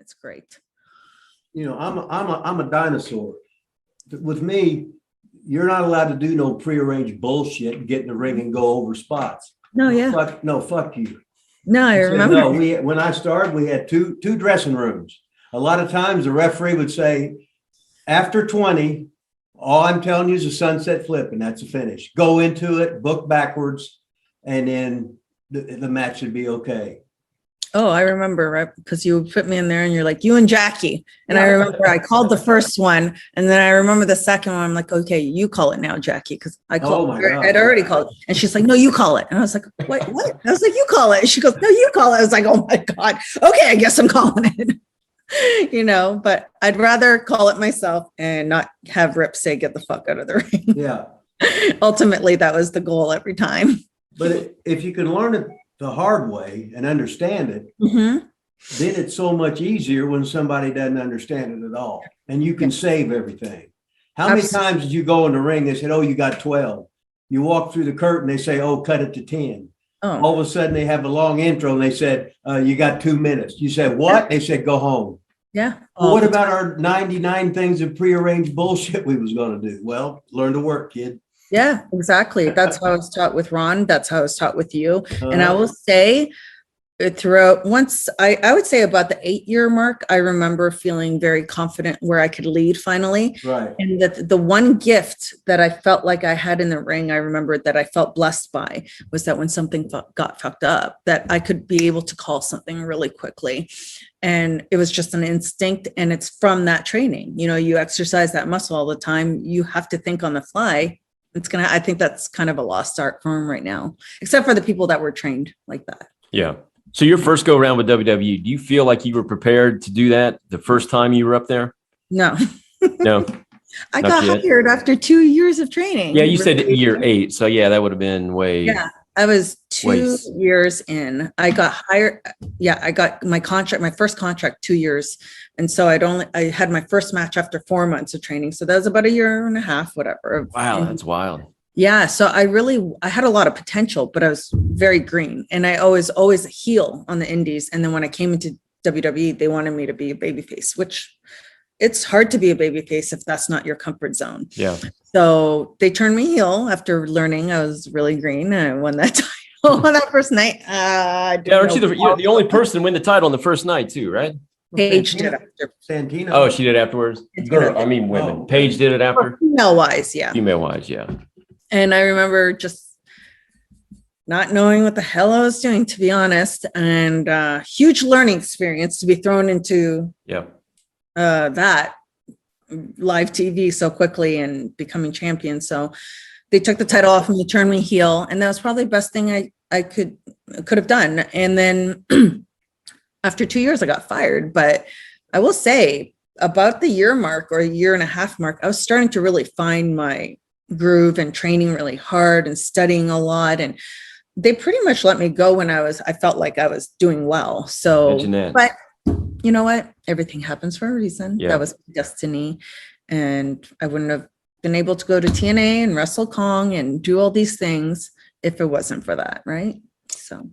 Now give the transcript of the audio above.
It's great. I'm a dinosaur. With me, you're not allowed to do no prearranged bullshit and get in the ring and go over spots. No, yeah. Fuck you. No, I remember. No, when I started, we had two dressing rooms. A lot of times the referee would say, after 20, all I'm telling you is a sunset flip, and that's a finish. Go into it, book backwards, and then the match should be okay. Oh, I remember, right? Because you put me in there and you're like, you and Jackie. And I remember I called the first one. And then I remember the second one. I'm like, okay, you call it now, Jackie. Because I'd already called it. And she's like, no, you call it. And I was like, what? I was like, you call it. She goes, no, you call it. I was like, oh my God. Okay, I guess I'm calling it. But I'd rather call it myself and not have Rip say, get the fuck out of the ring. Yeah. Ultimately, that was the goal every time. But if you can learn it the hard way and understand it, Mm-hmm. then it's so much easier when somebody doesn't understand it at all. And you can save everything. How many times did you go in the ring? They said, oh, you got 12. You walk through the curtain, they say, oh, cut it to 10. Oh. All of a sudden they have a long intro and they said, you got 2 minutes. You said, what? Yeah. They said, go home. Yeah. Well, what about our 99 things of prearranged bullshit we was going to do? Well, learn to work, kid. Yeah, exactly. That's how I was taught with Ron. That's how I was taught with you. And I will say throughout I would say about the 8-year mark, I remember feeling very confident where I could lead finally. Right. And that the one gift that I felt like I had in the ring, I remember that I felt blessed by was that when something got fucked up, that I could be able to call something really quickly. And it was just an instinct. And it's from that training. You exercise that muscle all the time. You have to think on the fly. I think that's kind of a lost art for him right now, except for the people that were trained like that. Yeah. So your first go around with WWE, do you feel like you were prepared to do that the first time you were up there? No. No. I got hired after 2 years of training. Yeah, you said year 8. So yeah, that would have been way. Yeah, I was 2 years in. I got hired. Yeah, I got my first contract 2 years. And so I had my first match after 4 months of training. So that was about a year and a half, whatever. Wow, that's wild. Yeah. So I had a lot of potential, but I was very green. And I always a heel on the indies. And then when I came into WWE, they wanted me to be a babyface, which it's hard to be a babyface if that's not your comfort zone. Yeah. So they turned me heel after learning I was really green, and I won that title on that first night. Aren't you the only person to win the title on the first night too, right? Paige did after. Santino. Oh, she did afterwards? Women. Oh. Paige did it after? Female-wise, yeah. Female-wise, yeah. And I remember just not knowing what the hell I was doing, to be honest, and huge learning experience to be thrown into that live TV so quickly and becoming champion. So they took the title off and they turned me heel, and that was probably the best thing I could have done. And then after 2 years, I got fired. But I will say about the year mark or a year and a half mark, I was starting to really find my groove and training really hard and studying a lot. And they pretty much let me go when I felt like I was doing well. So, but you know what? Everything happens for a reason. Yeah. That was destiny. And I wouldn't have been able to go to TNA and Wrestle Kong and do all these things if it wasn't for that. Right. So